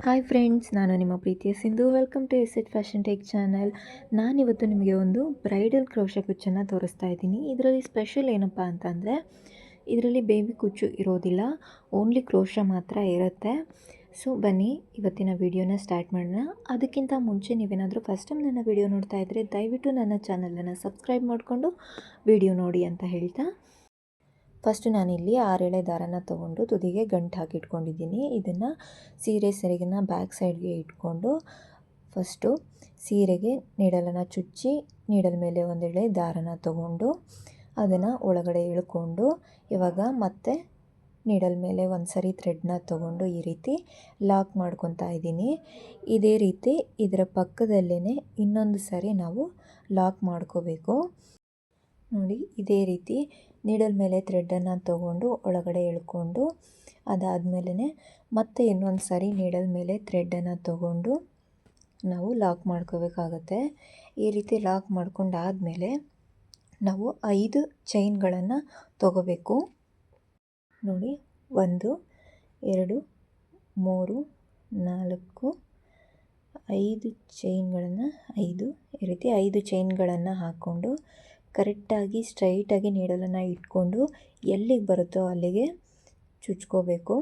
Hi friends, ನಾನು ನಿಮ್ಮ ಪ್ರೀತಿಯ Sindhu. Welcome to S at fashion tech channel. ನಾನಿವತ್ತು ನಿಮಗೆ ಒಂದು ಬ್ರೈಡಲ್ ಕ್ರೋಶ ಕುಚ್ಚನ್ನು ತೋರಿಸ್ತಾ ಇದ್ದೀನಿ. ಇದರಲ್ಲಿ ಸ್ಪೆಷಲ್ ಏನಪ್ಪ ಅಂತಂದರೆ, ಇದರಲ್ಲಿ ಬೇಬಿ ಕುಚ್ಚು ಇರೋದಿಲ್ಲ, ಓನ್ಲಿ ಕ್ರೋಶ ಮಾತ್ರ ಇರುತ್ತೆ. ಸೊ ಬನ್ನಿ ಇವತ್ತಿನ ವಿಡಿಯೋನ ಸ್ಟಾರ್ಟ್ ಮಾಡೋಣ. ಅದಕ್ಕಿಂತ ಮುಂಚೆ ನೀವೇನಾದರೂ ಫಸ್ಟ್ ಟೈಮ್ ನನ್ನ ವಿಡಿಯೋ ನೋಡ್ತಾ ಇದ್ದರೆ ದಯವಿಟ್ಟು ನನ್ನ ಚಾನಲನ್ನು ಸಬ್ಸ್ಕ್ರೈಬ್ ಮಾಡಿಕೊಂಡು ವಿಡಿಯೋ ನೋಡಿ ಅಂತ ಹೇಳ್ತಾ, ಫಸ್ಟು ನಾನಿಲ್ಲಿ 6 ಎಳೆ ದಾರನ ತೊಗೊಂಡು ತುದಿಗೆ ಗಂಟು ಹಾಕಿಟ್ಕೊಂಡಿದ್ದೀನಿ. ಇದನ್ನು ಸೀರೆ ಸೆರಗಿನ ಬ್ಯಾಕ್ ಸೈಡ್ಗೆ ಇಟ್ಕೊಂಡು ಫಸ್ಟು ಸೀರೆಗೆ ನೀಡಲನ್ನು ಚುಚ್ಚಿ, ನೀಡಲ್ ಮೇಲೆ ಒಂದು ಎಳೆ ದಾರನ ತೊಗೊಂಡು ಅದನ್ನು ಒಳಗಡೆ ಇಳ್ಕೊಂಡು, ಇವಾಗ ಮತ್ತೆ ನೀಡಲ್ ಮೇಲೆ ಒಂದು ಸರಿ ಥ್ರೆಡ್ನ ತೊಗೊಂಡು ಈ ರೀತಿ ಲಾಕ್ ಮಾಡ್ಕೊತಾ ಇದ್ದೀನಿ. ಇದೇ ರೀತಿ ಇದರ ಪಕ್ಕದಲ್ಲೇ ಇನ್ನೊಂದು ಸರಿ ನಾವು ಲಾಕ್ ಮಾಡ್ಕೋಬೇಕು. ನೋಡಿ, ಇದೇ ರೀತಿ ನೀಡಲ್ ಮೇಲೆ ಥ್ರೆಡ್ಡನ್ನು ತೊಗೊಂಡು ಒಳಗಡೆ ಎಳ್ಕೊಂಡು, ಅದಾದಮೇಲೆ ಮತ್ತೆ ಇನ್ನೊಂದು ಸಾರಿ ನೀಡಲ್ ಮೇಲೆ ಥ್ರೆಡ್ಡನ್ನು ತೊಗೊಂಡು ನಾವು ಲಾಕ್ ಮಾಡ್ಕೋಬೇಕಾಗತ್ತೆ. ಈ ರೀತಿ ಲಾಕ್ ಮಾಡ್ಕೊಂಡಾದಮೇಲೆ ನಾವು 5 ಚೈನ್ಗಳನ್ನು ತೊಗೋಬೇಕು. ನೋಡಿ, 1 2 3 4 5 ಚೈನ್ಗಳನ್ನು ಈ ರೀತಿ 5 ಚೈನ್ಗಳನ್ನು ಹಾಕ್ಕೊಂಡು ಕರೆಕ್ಟಾಗಿ ಸ್ಟ್ರೈಟಾಗಿ ನೀಡಲನ್ನು ಇಟ್ಕೊಂಡು ಎಲ್ಲಿಗೆ ಬರುತ್ತೋ ಅಲ್ಲಿಗೆ ಚುಚ್ಕೋಬೇಕು.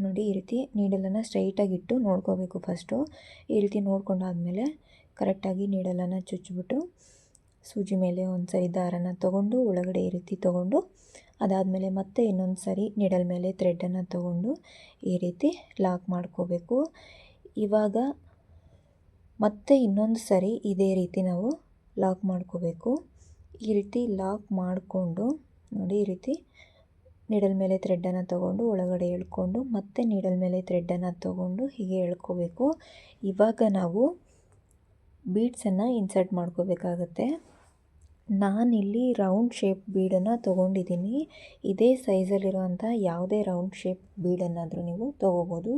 ನೋಡಿ, ಈ ರೀತಿ ನೀಡಲನ್ನು ಸ್ಟ್ರೈಟಾಗಿ ಇಟ್ಟು ನೋಡ್ಕೋಬೇಕು. ಫಸ್ಟು ಈ ರೀತಿ ನೋಡ್ಕೊಂಡಾದಮೇಲೆ ಕರೆಕ್ಟಾಗಿ ನೀಡಲನ್ನು ಚುಚ್ಚಿಬಿಟ್ಟು ಸೂಜಿ ಮೇಲೆ ಒಂದು ಸರಿ ದಾರನ ತೊಗೊಂಡು ಒಳಗಡೆ ಈ ರೀತಿ ತೊಗೊಂಡು, ಅದಾದಮೇಲೆ ಮತ್ತೆ ಇನ್ನೊಂದು ಸರಿ ನೀಡಲ್ ಮೇಲೆ ಥ್ರೆಡ್ಡನ್ನು ತೊಗೊಂಡು ಈ ರೀತಿ ಲಾಕ್ ಮಾಡ್ಕೋಬೇಕು. ಇವಾಗ ಮತ್ತೆ ಇನ್ನೊಂದು ಸರಿ ಇದೇ ರೀತಿ ನಾವು ಲಾಕ್ ಮಾಡ್ಕೋಬೇಕು. ಈ ರೀತಿ ಲಾಕ್ ಮಾಡಿಕೊಂಡು ನೋಡಿ, ಈ ರೀತಿ ನೀಡಲ್ ಮೇಲೆ ಥ್ರೆಡ್ಡನ್ನು ತೊಗೊಂಡು ಒಳಗಡೆ ಎಳ್ಕೊಂಡು ಮತ್ತೆ ನೀಡಲ್ ಮೇಲೆ ಥ್ರೆಡ್ಡನ್ನು ತೊಗೊಂಡು ಹೀಗೆ ಎಳ್ಕೋಬೇಕು. ಇವಾಗ ನಾವು ಬೀಡ್ಸನ್ನು ಇನ್ಸರ್ಟ್ ಮಾಡ್ಕೋಬೇಕಾಗತ್ತೆ. ನಾನಿಲ್ಲಿ ರೌಂಡ್ ಶೇಪ್ ಬೀಡನ್ನು ತೊಗೊಂಡಿದ್ದೀನಿ. ಇದೇ ಸೈಜಲ್ಲಿರುವಂಥ ಯಾವುದೇ ರೌಂಡ್ ಶೇಪ್ ಬೀಡನ್ನಾದರೂ ನೀವು ತೊಗೋಬೋದು.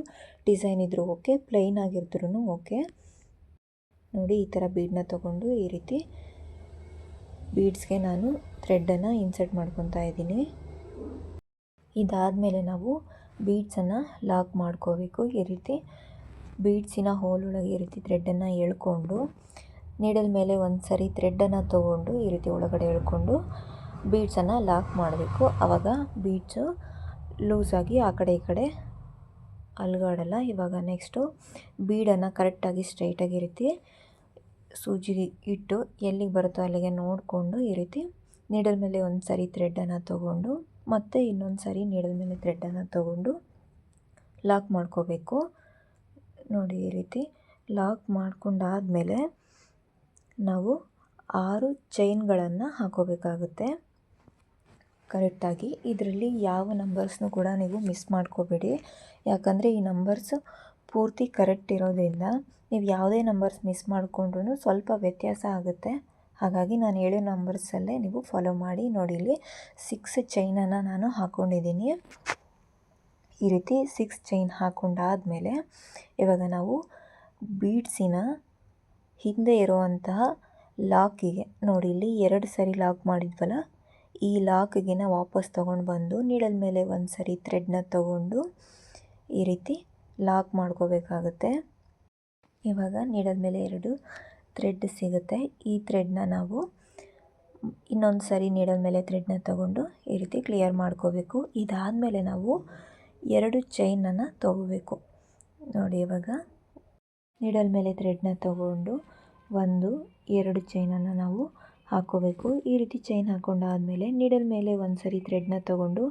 ಡಿಸೈನ್ ಇದ್ರೂ ಓಕೆ, ಪ್ಲೈನ್ ಆಗಿದ್ರೂ ಓಕೆ. ನೋಡಿ, ಈ ಥರ ಬೀಡನ್ನ ತೊಗೊಂಡು ಈ ರೀತಿ ಬೀಡ್ಸ್ಗೆ ನಾನು ಥ್ರೆಡ್ಡನ್ನು ಇನ್ಸರ್ಟ್ ಮಾಡ್ಕೊತಾ ಇದ್ದೀನಿ. ಇದಾದಮೇಲೆ ನಾವು ಬೀಡ್ಸನ್ನು ಲಾಕ್ ಮಾಡ್ಕೋಬೇಕು. ಈ ರೀತಿ ಬೀಡ್ಸಿನ ಹೋಲೊಳಗೆ ಈ ರೀತಿ ಥ್ರೆಡ್ಡನ್ನು ಎಳ್ಕೊಂಡು ನೀಡಲ್ ಮೇಲೆ ಒಂದು ಸರಿ ಥ್ರೆಡ್ಡನ್ನು ತೊಗೊಂಡು ಈ ರೀತಿ ಒಳಗಡೆ ಎಳ್ಕೊಂಡು ಬೀಡ್ಸನ್ನು ಲಾಕ್ ಮಾಡಬೇಕು. ಆವಾಗ ಬೀಡ್ಸು ಲೂಸಾಗಿ ಆ ಕಡೆ ಈ ಕಡೆ ಅಲುಗಾಡಲ್ಲ. ಇವಾಗ ನೆಕ್ಸ್ಟು ಬೀಡನ್ನು ಕರೆಕ್ಟಾಗಿ ಸ್ಟ್ರೈಟಾಗಿ ಈ ರೀತಿ ಸೂಜಿ ಇಟ್ಟು ಎಲ್ಲಿಗೆ ಬರುತ್ತೋ ಅಲ್ಲಿಗೆ ನೋಡಿಕೊಂಡು ಈ ರೀತಿ ನೀಡಲ್ ಮೇಲೆ ಒಂದು ಸರಿ ಥ್ರೆಡ್ಡನ್ನು ತೊಗೊಂಡು ಮತ್ತೆ ಇನ್ನೊಂದು ಸರಿ ನೀಡಲ್ ಮೇಲೆ ಥ್ರೆಡ್ಡನ್ನು ತೊಗೊಂಡು ಲಾಕ್ ಮಾಡ್ಕೋಬೇಕು. ನೋಡಿ, ಈ ರೀತಿ ಲಾಕ್ ಮಾಡ್ಕೊಂಡಾದಮೇಲೆ ನಾವು 6 ಚೈನ್ಗಳನ್ನು ಹಾಕೋಬೇಕಾಗುತ್ತೆ ಕರೆಕ್ಟಾಗಿ. ಇದರಲ್ಲಿ ಯಾವ ನಂಬರ್ಸ್ನೂ ಕೂಡ ನೀವು ಮಿಸ್ ಮಾಡ್ಕೋಬೇಡಿ, ಯಾಕಂದರೆ ಈ ನಂಬರ್ಸ್ ಪೂರ್ತಿ ಕರೆಕ್ಟ್ ಇರೋದ್ರಿಂದ ನೀವು ಯಾವುದೇ ನಂಬರ್ಸ್ ಮಿಸ್ ಮಾಡಿಕೊಂಡ್ರೂ ಸ್ವಲ್ಪ ವ್ಯತ್ಯಾಸ ಆಗುತ್ತೆ. ಹಾಗಾಗಿ ನಾನು ಹೇಳೋ ನಂಬರ್ಸಲ್ಲೇ ನೀವು ಫಾಲೋ ಮಾಡಿ. ನೋಡಿ, ಇಲ್ಲಿ 6 ಚೈನನ್ನು ನಾನು ಹಾಕ್ಕೊಂಡಿದ್ದೀನಿ. ಈ ರೀತಿ 6 ಚೈನ್ ಹಾಕ್ಕೊಂಡಾದಮೇಲೆ ಇವಾಗ ನಾವು ಬೀಡ್ಸಿನ ಹಿಂದೆ ಇರುವಂತಹ ಲಾಕಿಗೆ ನೋಡಿ, ಇಲ್ಲಿ 2 ಸರಿ ಲಾಕ್ ಮಾಡಿದ್ವಲ್ಲ, ಈ ಲಾಕಿಗೆ ವಾಪಸ್ ತೊಗೊಂಡು ಬಂದು ನೀಡಲ್ ಮೇಲೆ ಒಂದು ಸರಿ ಥ್ರೆಡ್ನ ತೊಗೊಂಡು ಈ ರೀತಿ ಲಾಕ್ ಮಾಡ್ಕೋಬೇಕಾಗುತ್ತೆ. ಇವಾಗ ನೀಡಲ್ ಮೇಲೆ 2 ಥ್ರೆಡ್ ಸಿಗುತ್ತೆ. ಈ ಥ್ರೆಡ್ನ ನಾವು ಇನ್ನೊಂದು ಸರಿ ನೀಡಲ್ ಮೇಲೆ ಥ್ರೆಡ್ನ ತೊಗೊಂಡು ಈ ರೀತಿ ಕ್ಲಿಯರ್ ಮಾಡ್ಕೋಬೇಕು. ಇದಾದಮೇಲೆ ನಾವು 2 ಚೈನನ್ನು ತೊಗೋಬೇಕು. ನೋಡಿ, ಇವಾಗ ನೀಡಲ್ ಮೇಲೆ ಥ್ರೆಡ್ನ ತೊಗೊಂಡು 1 2 ಚೈನನ್ನು ನಾವು ಹಾಕ್ಕೋಬೇಕು. ಈ ರೀತಿ ಚೈನ್ ಹಾಕ್ಕೊಂಡಾದಮೇಲೆ ನೀಡಲ್ ಮೇಲೆ ಒಂದು ಸರಿ ಥ್ರೆಡ್ನ ತೊಗೊಂಡು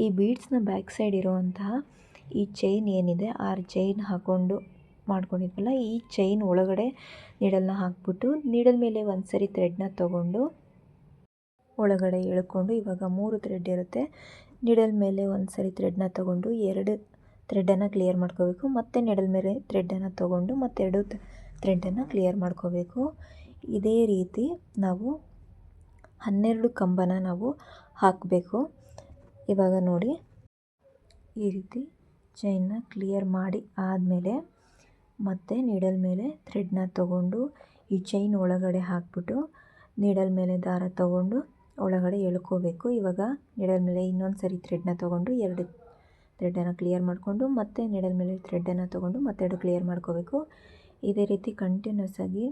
ಈ ಬೀಡ್ಸ್ನ ಬ್ಯಾಕ್ ಸೈಡ್ ಇರುವಂತಹ ಈ ಚೈನ್ ಏನಿದೆ 6 ಚೈನ್ ಹಾಕ್ಕೊಂಡು ಮಾಡ್ಕೊಂಡಿದ್ವಲ್ಲ, ಈ ಚೈನ್ ಒಳಗಡೆ ನೀಡಲ್ನ ಹಾಕ್ಬಿಟ್ಟು ನೀಡಲ್ ಮೇಲೆ ಒಂದು ಸರಿ ಥ್ರೆಡ್ನ ತೊಗೊಂಡು ಒಳಗಡೆ ಎಳ್ಕೊಂಡು, ಇವಾಗ 3 ಥ್ರೆಡ್ ಇರುತ್ತೆ. ನೀಡಲ್ ಮೇಲೆ ಒಂದು ಸರಿ ಥ್ರೆಡ್ನ ತೊಗೊಂಡು 2 ಥ್ರೆಡ್ಡನ್ನು ಕ್ಲಿಯರ್ ಮಾಡ್ಕೋಬೇಕು. ಮತ್ತು ನೀಡಲ್ ಮೇಲೆ ಥ್ರೆಡ್ಡನ್ನು ತೊಗೊಂಡು ಮತ್ತು 2 ಥ್ರೆಡ್ಡನ್ನು ಕ್ಲಿಯರ್ ಮಾಡ್ಕೋಬೇಕು. ಇದೇ ರೀತಿ ನಾವು 12 ಕಂಬನ ನಾವು ಹಾಕಬೇಕು. ಇವಾಗ ನೋಡಿ, ಈ ರೀತಿ ಚೈನ್ನ ಕ್ಲಿಯರ್ ಮಾಡಿ ಆದಮೇಲೆ ಮತ್ತೆ ನೀಡಲ್ ಮೇಲೆ ಥ್ರೆಡ್ನ ತೊಗೊಂಡು ಈ ಚೈನ್ ಒಳಗಡೆ ಹಾಕ್ಬಿಟ್ಟು ನೀಡಲ್ ಮೇಲೆ ದಾರ ತೊಗೊಂಡು ಒಳಗಡೆ ಎಳ್ಕೋಬೇಕು. ಇವಾಗ ನೀಡಲ್ ಮೇಲೆ ಇನ್ನೊಂದು ಸರಿ ಥ್ರೆಡ್ನ ತೊಗೊಂಡು 2 ಥ್ರೆಡನ್ನು ಕ್ಲಿಯರ್ ಮಾಡಿಕೊಂಡು ಮತ್ತೆ ನೀಡಲ್ ಮೇಲೆ ಥ್ರೆಡನ್ನು ತೊಗೊಂಡು ಮತ್ತೆ ಕ್ಲಿಯರ್ ಮಾಡ್ಕೋಬೇಕು. ಇದೇ ರೀತಿ ಕಂಟಿನ್ಯೂಸ್ ಆಗಿ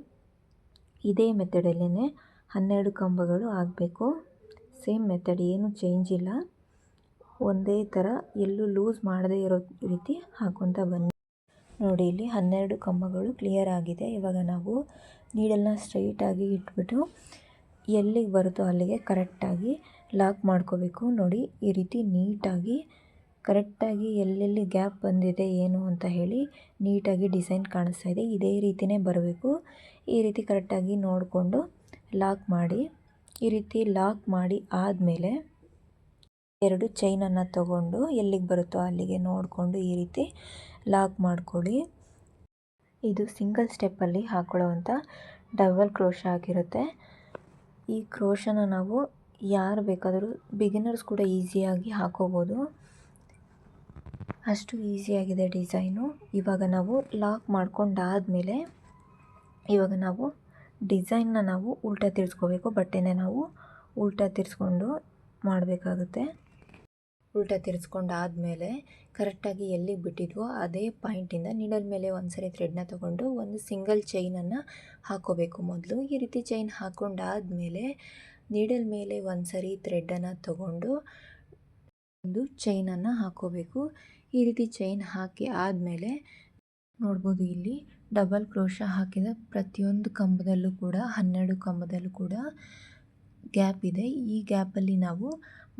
ಇದೇ ಮೆಥಡಲ್ಲೇ 12 ಕಂಬಗಳು ಆಗಬೇಕು. ಸೇಮ್ ಮೆಥಡ್, ಏನು ಚೇಂಜ್ ಇಲ್ಲ, ಒಂದೇ ಥರ ಎಲ್ಲೂ ಲೂಸ್ ಮಾಡದೇ ಇರೋ ರೀತಿ ಹಾಕ್ಕೊತ ಬನ್ನಿ. ನೋಡಿ, ಇಲ್ಲಿ 12 ಕಂಬಗಳು ಕ್ಲಿಯರ್ ಆಗಿದೆ. ಇವಾಗ ನಾವು ನೀಡಲ್ನ ಸ್ಟ್ರೈಟಾಗಿ ಇಟ್ಬಿಟ್ಟು ಎಲ್ಲಿಗೆ ಬರುತ್ತೋ ಅಲ್ಲಿಗೆ ಕರೆಕ್ಟಾಗಿ ಲಾಕ್ ಮಾಡ್ಕೋಬೇಕು. ನೋಡಿ, ಈ ರೀತಿ ನೀಟಾಗಿ ಕರೆಕ್ಟಾಗಿ ಎಲ್ಲೆಲ್ಲಿ ಗ್ಯಾಪ್ ಬಂದಿದೆ ಏನು ಅಂತ ಹೇಳಿ ನೀಟಾಗಿ ಡಿಸೈನ್ ಕಾಣಿಸ್ತಾ ಇದೆ. ಇದೇ ರೀತಿಯೇ ಬರಬೇಕು. ಈ ರೀತಿ ಕರೆಕ್ಟಾಗಿ ನೋಡಿಕೊಂಡು ಲಾಕ್ ಮಾಡಿ. ಈ ರೀತಿ ಲಾಕ್ ಮಾಡಿ ಆದಮೇಲೆ 2 ಚೈನನ್ನು ತಗೊಂಡು ಎಲ್ಲಿಗೆ ಬರುತ್ತೋ ಅಲ್ಲಿಗೆ ನೋಡಿಕೊಂಡು ಈ ರೀತಿ ಲಾಕ್ ಮಾಡ್ಕೊಳ್ಳಿ. ಇದು ಸಿಂಗಲ್ ಸ್ಟೆಪ್ಪಲ್ಲಿ ಹಾಕ್ಕೊಳ್ಳೋವಂಥ ಡಬಲ್ ಕ್ರೋಶ ಆಗಿರುತ್ತೆ. ಈ ಕ್ರೋಶನ ನಾವು ಯಾರು ಬೇಕಾದರೂ ಬಿಗಿನರ್ಸ್ ಕೂಡ ಈಸಿಯಾಗಿ ಹಾಕೋಬೋದು, ಅಷ್ಟು ಈಸಿಯಾಗಿದೆ ಡಿಸೈನು. ಇವಾಗ ನಾವು ಲಾಕ್ ಮಾಡ್ಕೊಂಡಾದಮೇಲೆ ಇವಾಗ ನಾವು ಡಿಸೈನ್ನ ನಾವು ಉಲ್ಟಾ ತಿರ್ಸ್ಕೋಬೇಕು. ಬಟ್ಟೆನೇ ನಾವು ಉಲ್ಟಾ ತಿರ್ಸ್ಕೊಂಡು ಮಾಡಬೇಕಾಗುತ್ತೆ. ಉಲ್ಟಾ ತಿರ್ಸ್ಕೊಂಡಾದಮೇಲೆ ಕರೆಕ್ಟಾಗಿ ಎಲ್ಲಿಗೆ ಬಿಟ್ಟಿದ್ವೋ ಅದೇ ಪಾಯಿಂಟಿಂದ ನೀಡಲ್ ಮೇಲೆ ಒಂದು ಸರಿ ಥ್ರೆಡ್ನ ತೊಗೊಂಡು ಒಂದು ಸಿಂಗಲ್ ಚೈನನ್ನು ಹಾಕ್ಕೋಬೇಕು ಮೊದಲು. ಈ ರೀತಿ ಚೈನ್ ಹಾಕ್ಕೊಂಡಾದಮೇಲೆ ನೀಡಲ್ ಮೇಲೆ ಒಂದು ಸರಿ ಥ್ರೆಡನ್ನು ತೊಗೊಂಡು ಒಂದು ಚೈನನ್ನು ಹಾಕ್ಕೋಬೇಕು. ಈ ರೀತಿ ಚೈನ್ ಹಾಕಿ ಆದಮೇಲೆ ನೋಡ್ಬೋದು, ಇಲ್ಲಿ ಡಬಲ್ ಕ್ರೋಶ ಹಾಕಿದ ಪ್ರತಿಯೊಂದು ಕಂಬದಲ್ಲೂ ಕೂಡ 12 ಕಂಬದಲ್ಲೂ ಕೂಡ ಗ್ಯಾಪ್ ಇದೆ. ಈ ಗ್ಯಾಪಲ್ಲಿ ನಾವು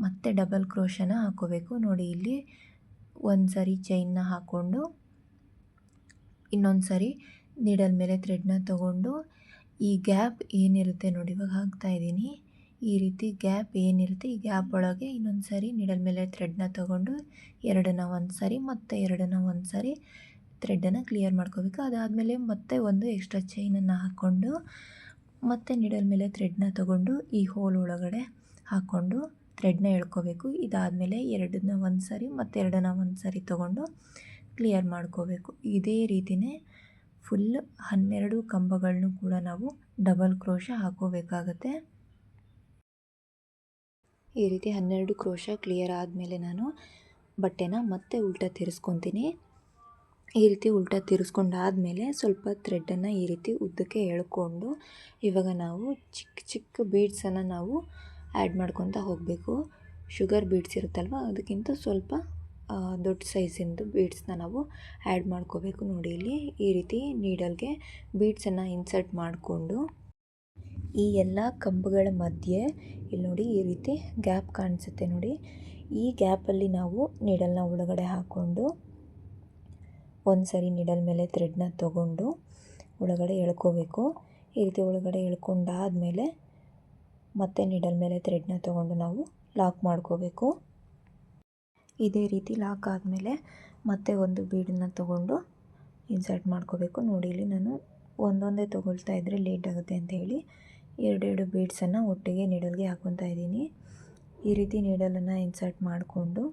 ಮತ್ತೆ ಡಬಲ್ ಕ್ರೋಶನ ಹಾಕ್ಕೋಬೇಕು. ನೋಡಿ, ಇಲ್ಲಿ ಒಂದು ಸರಿ ಚೈನ್ನ ಹಾಕ್ಕೊಂಡು ಇನ್ನೊಂದು ಸರಿ ನೀಡಲ್ ಮೇಲೆ ಥ್ರೆಡ್ನ ತೊಗೊಂಡು ಈ ಗ್ಯಾಪ್ ಏನಿರುತ್ತೆ ನೋಡಿ, ಇವಾಗ ಹಾಕ್ತಾಯಿದ್ದೀನಿ, ಈ ರೀತಿ ಗ್ಯಾಪ್ ಏನಿರುತ್ತೆ ಈ ಗ್ಯಾಪ್ ಒಳಗೆ ಇನ್ನೊಂದು ಸರಿ ನೀಡಲ್ ಮೇಲೆ ಥ್ರೆಡ್ನ ತೊಗೊಂಡು ಎರಡನ್ನ ಒಂದು ಸರಿ ಮತ್ತು ಎರಡನ್ನ ಒಂದು ಸರಿ ಥ್ರೆಡನ್ನು ಕ್ಲಿಯರ್ ಮಾಡ್ಕೋಬೇಕು. ಅದಾದಮೇಲೆ ಮತ್ತೆ ಒಂದು ಎಕ್ಸ್ಟ್ರಾ ಚೈನನ್ನು ಹಾಕ್ಕೊಂಡು ಮತ್ತೆ ನೀಡಲ್ ಮೇಲೆ ಥ್ರೆಡ್ನ ತೊಗೊಂಡು ಈ ಹೋಲ್ ಒಳಗಡೆ ಹಾಕ್ಕೊಂಡು ಥ್ರೆಡ್ನ ಎಳ್ಕೋಬೇಕು. ಇದಾದಮೇಲೆ ಎರಡನ್ನ ಒಂದು ಸರಿ ಮತ್ತು ಎರಡನ್ನ ಒಂದು ಸರಿ ತೊಗೊಂಡು ಕ್ಲಿಯರ್ ಮಾಡ್ಕೋಬೇಕು. ಇದೇ ರೀತಿಯೇ ಫುಲ್ 12 ಕಂಬಗಳನ್ನು ಕೂಡ ನಾವು ಡಬಲ್ ಕ್ರೋಶ ಹಾಕೋಬೇಕಾಗತ್ತೆ. ಈ ರೀತಿ 12 ಕ್ರೋಶ ಕ್ಲಿಯರ್ ಆದಮೇಲೆ ನಾನು ಬಟ್ಟೆನ ಮತ್ತೆ ಉಲ್ಟಾ ತಿರ್ಸ್ಕೊತೀನಿ. ಈ ರೀತಿ ಉಲ್ಟಾ ತಿರ್ಸ್ಕೊಂಡಾದಮೇಲೆ ಸ್ವಲ್ಪ ಥ್ರೆಡನ್ನು ಈ ರೀತಿ ಉದ್ದಕ್ಕೆ ಎಳ್ಕೊಂಡು ಇವಾಗ ನಾವು ಚಿಕ್ಕ ಚಿಕ್ಕ ಬೀಡ್ಸನ್ನು ನಾವು ಆ್ಯಡ್ ಮಾಡ್ಕೊತ ಹೋಗಬೇಕು. ಶುಗರ್ ಬೀಡ್ಸ್ ಇರುತ್ತಲ್ವ, ಅದಕ್ಕಿಂತ ಸ್ವಲ್ಪ ದೊಡ್ಡ ಸೈಜಿಂದು ಬೀಡ್ಸ್ನ ನಾವು ಆ್ಯಡ್ ಮಾಡ್ಕೋಬೇಕು. ನೋಡಿ, ಇಲ್ಲಿ ಈ ರೀತಿ ನೀಡಲ್ಗೆ ಬೀಡ್ಸನ್ನು ಇನ್ಸರ್ಟ್ ಮಾಡಿಕೊಂಡು ಈ ಎಲ್ಲ ಕಂಬಗಳ ಮಧ್ಯೆ ಇಲ್ಲಿ ನೋಡಿ ಈ ರೀತಿ ಗ್ಯಾಪ್ ಕಾಣಿಸುತ್ತೆ ನೋಡಿ, ಈ ಗ್ಯಾಪಲ್ಲಿ ನಾವು ನೀಡಲ್ನ ಒಳಗಡೆ ಹಾಕ್ಕೊಂಡು ಒಂದು ಸರಿ ನೀಡಲ್ ಮೇಲೆ ಥ್ರೆಡ್ನ ತೊಗೊಂಡು ಒಳಗಡೆ ಎಳ್ಕೋಬೇಕು. ಈ ರೀತಿ ಒಳಗಡೆ ಎಳ್ಕೊಂಡಾದಮೇಲೆ ಮತ್ತೆ ನೀಡಲ್ ಮೇಲೆ ಥ್ರೆಡ್ನ ತೊಗೊಂಡು ನಾವು ಲಾಕ್ ಮಾಡ್ಕೋಬೇಕು. ಇದೇ ರೀತಿ ಲಾಕ್ ಆದಮೇಲೆ ಮತ್ತೆ ಒಂದು ಬೀಡನ್ನು ತೊಗೊಂಡು ಇನ್ಸರ್ಟ್ ಮಾಡ್ಕೋಬೇಕು. ನೋಡಿ, ಇಲ್ಲಿ ನಾನು ಒಂದೊಂದೇ ತೊಗೊಳ್ತಾ ಇದ್ದರೆ ಲೇಟ್ ಆಗುತ್ತೆ ಅಂತ ಹೇಳಿ ಎರಡೆರಡು ಬೀಡ್ಸನ್ನು ಒಟ್ಟಿಗೆ ನೀಡಲ್ಗೆ ಹಾಕ್ಕೊತಾ ಇದ್ದೀನಿ. ಈ ರೀತಿ ನೀಡಲನ್ನು ಇನ್ಸರ್ಟ್ ಮಾಡಿಕೊಂಡು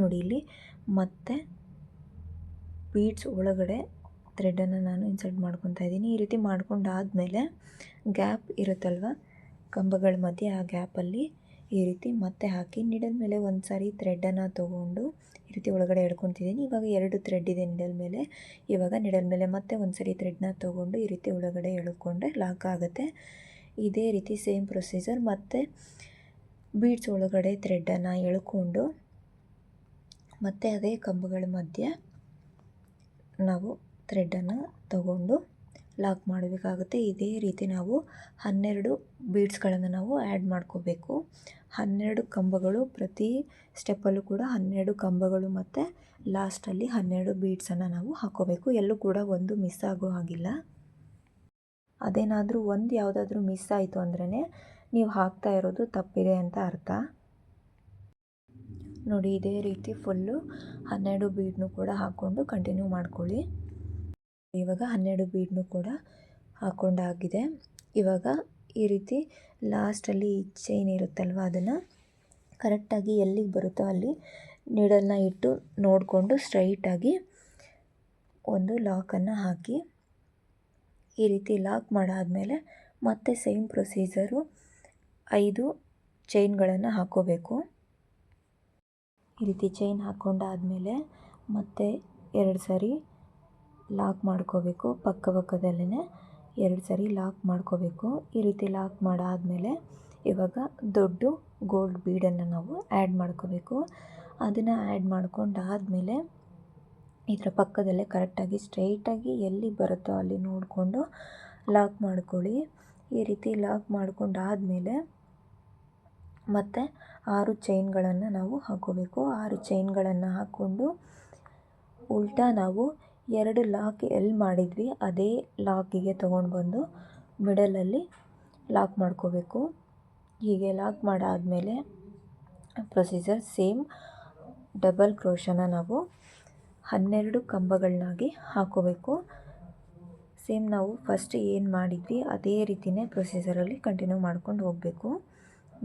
ನೋಡಿ, ಇಲ್ಲಿ ಮತ್ತೆ ಬೀಡ್ಸ್ ಒಳಗಡೆ ಥ್ರೆಡನ್ನು ನಾನು ಇನ್ಸರ್ಟ್ ಮಾಡ್ಕೊತಾ ಇದ್ದೀನಿ. ಈ ರೀತಿ ಮಾಡ್ಕೊಂಡಾದಮೇಲೆ ಗ್ಯಾಪ್ ಇರುತ್ತಲ್ವ ಕಂಬಗಳ ಮಧ್ಯೆ, ಆ ಗ್ಯಾಪಲ್ಲಿ ಈ ರೀತಿ ಮತ್ತೆ ಹಾಕಿ ನೀಡಲ್ ಮೇಲೆ ಒಂದು ಸಾರಿ ಥ್ರೆಡನ್ನು ತೊಗೊಂಡು ಈ ರೀತಿ ಒಳಗಡೆ ಎಳ್ಕೊತಿದ್ದೀನಿ. ಇವಾಗ 2 ಥ್ರೆಡ್ ಇದೆ ನೀಡಲ್ ಮೇಲೆ. ಇವಾಗ ನೀಡಲ್ ಮೇಲೆ ಮತ್ತೆ ಒಂದು ಸರಿ ಥ್ರೆಡ್ನ ತೊಗೊಂಡು ಈ ರೀತಿ ಒಳಗಡೆ ಎಳ್ಕೊಂಡ್ರೆ ಲಾಕ್ ಆಗುತ್ತೆ. ಇದೇ ರೀತಿ ಸೇಮ್ ಪ್ರೊಸೀಜರ್ ಮತ್ತೆ ಬೀಡ್ಸ್ ಒಳಗಡೆ ಥ್ರೆಡನ್ನು ಎಳ್ಕೊಂಡು ಮತ್ತೆ ಅದೇ ಕಂಬಗಳ ಮಧ್ಯೆ ನಾವು ಥ್ರೆಡನ್ನು ತಗೊಂಡು ಲಾಕ್ ಮಾಡಬೇಕಾಗುತ್ತೆ. ಇದೇ ರೀತಿ ನಾವು 12 ಬೀಡ್ಸ್ಗಳನ್ನು ನಾವು ಆ್ಯಡ್ ಮಾಡ್ಕೋಬೇಕು. 12 ಕಂಬಗಳು, ಪ್ರತಿ ಸ್ಟೆಪ್ಪಲ್ಲೂ ಕೂಡ 12 ಕಂಬಗಳು ಮತ್ತು ಲಾಸ್ಟಲ್ಲಿ 12 ಬೀಡ್ಸನ್ನು ನಾವು ಹಾಕೋಬೇಕು. ಎಲ್ಲೂ ಕೂಡ ಒಂದು ಮಿಸ್ ಆಗೋ ಹಾಗಿಲ್ಲ. ಅದೇನಾದರೂ ಒಂದು ಯಾವುದಾದ್ರೂ ಮಿಸ್ ಆಯಿತು ಅಂದ್ರೇ ನೀವು ಹಾಕ್ತಾ ಇರೋದು ತಪ್ಪಿದೆ ಅಂತ ಅರ್ಥ. ನೋಡಿ, ಇದೇ ರೀತಿ ಫುಲ್ಲು 12 ಬೀಡ್ನು ಕೂಡ ಹಾಕ್ಕೊಂಡು ಕಂಟಿನ್ಯೂ ಮಾಡ್ಕೊಳ್ಳಿ. ಇವಾಗ 12 ಬೀಡ್ನು ಕೂಡ ಹಾಕ್ಕೊಂಡಾಗಿದೆ. ಇವಾಗ ಈ ರೀತಿ ಲಾಸ್ಟಲ್ಲಿ ಚೈನ್ ಇರುತ್ತಲ್ವ, ಅದನ್ನು ಕರೆಕ್ಟಾಗಿ ಎಲ್ಲಿಗೆ ಬರುತ್ತೋ ಅಲ್ಲಿ ನೀಡಲ್ನ ಇಟ್ಟು ನೋಡಿಕೊಂಡು ಸ್ಟ್ರೈಟಾಗಿ ಒಂದು ಲಾಕನ್ನು ಹಾಕಿ ಈ ರೀತಿ ಲಾಕ್ ಮಾಡಾದಮೇಲೆ ಮತ್ತೆ ಸೇಮ್ ಪ್ರೊಸೀಜರು 5 ಚೈನ್ಗಳನ್ನು ಹಾಕ್ಕೋಬೇಕು. ಈ ರೀತಿ ಚೈನ್ ಹಾಕ್ಕೊಂಡಾದಮೇಲೆ ಮತ್ತೆ 2 ಸರಿ ಲಾಕ್ ಮಾಡ್ಕೋಬೇಕು. ಪಕ್ಕದಲ್ಲೇ 2 ಸರಿ ಲಾಕ್ ಮಾಡ್ಕೋಬೇಕು. ಈ ರೀತಿ ಲಾಕ್ ಮಾಡಾದಮೇಲೆ ಇವಾಗ ದೊಡ್ಡ ಗೋಲ್ಡ್ ಬೀಡನ್ನು ನಾವು ಆ್ಯಡ್ ಮಾಡ್ಕೋಬೇಕು. ಅದನ್ನು ಆ್ಯಡ್ ಮಾಡ್ಕೊಂಡಾದಮೇಲೆ ಇದರ ಪಕ್ಕದಲ್ಲೇ ಕರೆಕ್ಟಾಗಿ ಸ್ಟ್ರೈಟಾಗಿ ಎಲ್ಲಿ ಬರುತ್ತೋ ಅಲ್ಲಿ ನೋಡಿಕೊಂಡು ಲಾಕ್ ಮಾಡ್ಕೊಳ್ಳಿ. ಈ ರೀತಿ ಲಾಕ್ ಮಾಡ್ಕೊಂಡಾದಮೇಲೆ ಮತ್ತೆ 6 ಚೈನ್ಗಳನ್ನು ನಾವು ಹಾಕ್ಕೋಬೇಕು. 6 ಚೈನ್ಗಳನ್ನು ಹಾಕ್ಕೊಂಡು ಉಲ್ಟಾ ನಾವು 2 ಲಾಕ್ ಎಲ್ಲಿ ಮಾಡಿದ್ವಿ ಅದೇ ಲಾಕಿಗೆ ತೊಗೊಂಡು ಬಂದು ಮಿಡಲಲ್ಲಿ ಲಾಕ್ ಮಾಡ್ಕೋಬೇಕು. ಹೀಗೆ ಲಾಕ್ ಮಾಡಾದಮೇಲೆ ಪ್ರೊಸೀಜರ್ ಸೇಮ್ ಡಬಲ್ ಕ್ರೋಶನ ನಾವು 12 ಕಂಬಗಳನ್ನಾಗಿ ಹಾಕ್ಕೋಬೇಕು. ಸೇಮ್ ನಾವು ಫಸ್ಟ್ ಏನು ಮಾಡಿದ್ವಿ ಅದೇ ರೀತಿಯೇ ಪ್ರೊಸೀಜರಲ್ಲಿ ಕಂಟಿನ್ಯೂ ಮಾಡ್ಕೊಂಡು ಹೋಗಬೇಕು.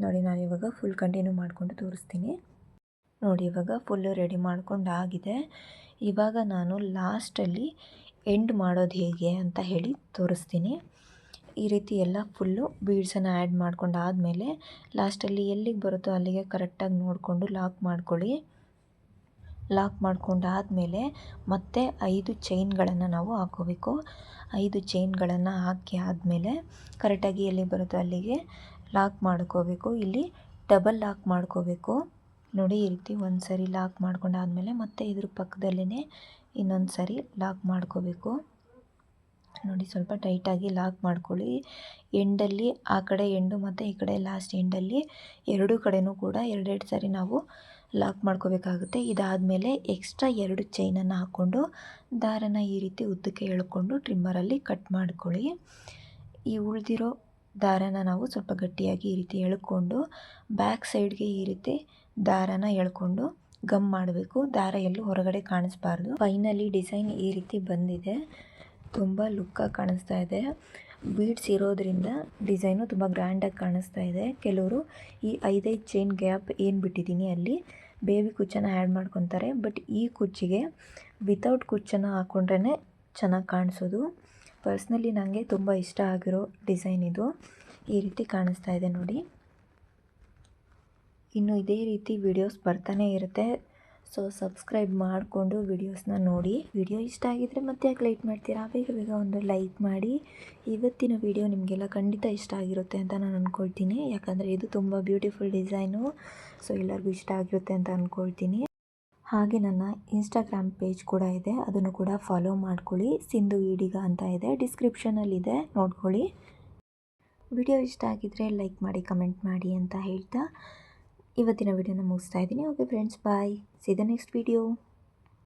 ನೋಡಿ, ನಾನು ಇವಾಗ ಫುಲ್ ಕಂಟಿನ್ಯೂ ಮಾಡಿಕೊಂಡು ತೋರಿಸ್ತೀನಿ. ನೋಡಿ, ಇವಾಗ ಫುಲ್ಲು ರೆಡಿ ಮಾಡ್ಕೊಂಡಾಗಿದೆ. ಇವಾಗ ನಾನು ಲಾಸ್ಟಲ್ಲಿ ಎಂಡ್ ಮಾಡೋದು ಹೇಗೆ ಅಂತ ಹೇಳಿ ತೋರಿಸ್ತೀನಿ. ಈ ರೀತಿ ಎಲ್ಲ ಫುಲ್ಲು ಬೀಡ್ಸನ್ನು ಆ್ಯಡ್ ಮಾಡ್ಕೊಂಡಾದಮೇಲೆ ಲಾಸ್ಟಲ್ಲಿ ಎಲ್ಲಿಗೆ ಬರುತ್ತೋ ಅಲ್ಲಿಗೆ ಕರೆಕ್ಟಾಗಿ ನೋಡಿಕೊಂಡು ಲಾಕ್ ಮಾಡ್ಕೊಳ್ಳಿ. ಲಾಕ್ ಮಾಡ್ಕೊಂಡಾದಮೇಲೆ ಮತ್ತೆ 5 ಚೈನ್ಗಳನ್ನು ನಾವು ಹಾಕ್ಕೋಬೇಕು. 5 ಚೈನ್ಗಳನ್ನು ಹಾಕಿ ಆದಮೇಲೆ ಕರೆಕ್ಟಾಗಿ ಎಲ್ಲಿಗೆ ಬರುತ್ತೋ ಅಲ್ಲಿಗೆ ಲಾಕ್ ಮಾಡ್ಕೋಬೇಕು. ಇಲ್ಲಿ ಡಬಲ್ ಲಾಕ್ ಮಾಡ್ಕೋಬೇಕು. ನೋಡಿ, ಈ ರೀತಿ ಒಂದು ಸರಿ ಲಾಕ್ ಮಾಡ್ಕೊಂಡಾದಮೇಲೆ ಮತ್ತೆ ಇದ್ರ ಪಕ್ಕದಲ್ಲೇ ಇನ್ನೊಂದು ಸರಿ ಲಾಕ್ ಮಾಡ್ಕೋಬೇಕು. ನೋಡಿ, ಸ್ವಲ್ಪ ಟೈಟಾಗಿ ಲಾಕ್ ಮಾಡ್ಕೊಳ್ಳಿ. ಎಂಡಲ್ಲಿ ಆ ಕಡೆ ಎಂಡು ಮತ್ತು ಈ ಕಡೆ ಲಾಸ್ಟ್ ಎಂಡಲ್ಲಿ ಎರಡೂ ಕಡೆಯೂ ಕೂಡ 2 ಸರಿ ನಾವು ಲಾಕ್ ಮಾಡ್ಕೋಬೇಕಾಗುತ್ತೆ. ಇದಾದಮೇಲೆ ಎಕ್ಸ್ಟ್ರಾ 2 ಚೈನನ್ನು ಹಾಕ್ಕೊಂಡು ದಾರನ ಈ ರೀತಿ ಉದ್ದಕ್ಕೆ ಎಳ್ಕೊಂಡು ಟ್ರಿಮ್ಮರಲ್ಲಿ ಕಟ್ ಮಾಡ್ಕೊಳ್ಳಿ. ಈ ಉಳಿದಿರೋ ದಾರನ ನಾವು ಸ್ವಲ್ಪ ಗಟ್ಟಿಯಾಗಿ ಈ ರೀತಿ ಎಳ್ಕೊಂಡು ಬ್ಯಾಕ್ ಸೈಡ್ಗೆ ಈ ರೀತಿ ದಾರನ ಎಳ್ಕೊಂಡು ಗಮ್ ಮಾಡಬೇಕು. ದಾರ ಎಲ್ಲೂ ಹೊರಗಡೆ ಕಾಣಿಸ್ಬಾರ್ದು. ಫೈನಲಿ ಡಿಸೈನ್ ಈ ರೀತಿ ಬಂದಿದೆ. ತುಂಬ ಲುಕ್ಕಾಗಿ ಕಾಣಿಸ್ತಾ ಇದೆ. ಬೀಡ್ಸ್ ಇರೋದ್ರಿಂದ ಡಿಸೈನು ತುಂಬ ಗ್ರ್ಯಾಂಡಾಗಿ ಕಾಣಿಸ್ತಾ ಇದೆ. ಕೆಲವರು ಈ 5 ಚೈನ್ ಗ್ಯಾಪ್ ಏನು ಬಿಟ್ಟಿದ್ದೀನಿ ಅಲ್ಲಿ ಬೇಬಿ ಕುಚ್ಚನ್ನು ಆ್ಯಡ್ ಮಾಡ್ಕೊತಾರೆ. ಬಟ್ ಈ ಕುಚ್ಚಿಗೆ ವಿತೌಟ್ ಕುಚ್ಚನ್ನು ಹಾಕ್ಕೊಂಡ್ರೇ ಚೆನ್ನಾಗಿ ಕಾಣಿಸೋದು. ಪರ್ಸ್ನಲಿ ನನಗೆ ತುಂಬ ಇಷ್ಟ ಆಗಿರೋ ಡಿಸೈನ್ ಇದು. ಈ ರೀತಿ ಕಾಣಿಸ್ತಾ ಇದೆ ನೋಡಿ. ಇನ್ನು ಇದೇ ರೀತಿ ವಿಡಿಯೋಸ್ ಬರ್ತಾನೆ ಇರುತ್ತೆ. ಸೊ ಸಬ್ಸ್ಕ್ರೈಬ್ ಮಾಡಿಕೊಂಡು ವಿಡಿಯೋಸ್ನ ನೋಡಿ. ವಿಡಿಯೋ ಇಷ್ಟ ಆಗಿದ್ದರೆ ಮತ್ತೆ ಯಾಕೆ ಲೈಕ್ ಮಾಡ್ತೀರಾ? ಬೇಗ ಒಂದು ಲೈಕ್ ಮಾಡಿ. ಇವತ್ತಿನ ವಿಡಿಯೋ ನಿಮಗೆಲ್ಲ ಖಂಡಿತ ಇಷ್ಟ ಆಗಿರುತ್ತೆ ಅಂತ ನಾನು ಅಂದ್ಕೊಳ್ತೀನಿ. ಯಾಕಂದರೆ ಇದು ತುಂಬ ಬ್ಯೂಟಿಫುಲ್ ಡಿಸೈನು. ಸೊ ಎಲ್ಲರಿಗೂ ಇಷ್ಟ ಆಗಿರುತ್ತೆ ಅಂತ ಅಂದ್ಕೊಳ್ತೀನಿ. ಹಾಗೆ ನನ್ನ ಇನ್ಸ್ಟಾಗ್ರಾಮ್ ಪೇಜ್ ಕೂಡ ಇದೆ, ಅದನ್ನು ಕೂಡ ಫಾಲೋ ಮಾಡ್ಕೊಳ್ಳಿ. ಸಿಂಧು ಈಡಿಗ ಅಂತ ಇದೆ, ಡಿಸ್ಕ್ರಿಪ್ಷನಲ್ಲಿದೆ, ನೋಡ್ಕೊಳ್ಳಿ. ವಿಡಿಯೋ ಇಷ್ಟ ಆಗಿದ್ದರೆ ಲೈಕ್ ಮಾಡಿ, ಕಮೆಂಟ್ ಮಾಡಿ ಅಂತ ಹೇಳ್ತಾ ಇವತ್ತಿನ ವಿಡಿಯೋನ ಮುಗಿಸ್ತಾ ಇದ್ದೀನಿ. Okay friends, bye. See the next video.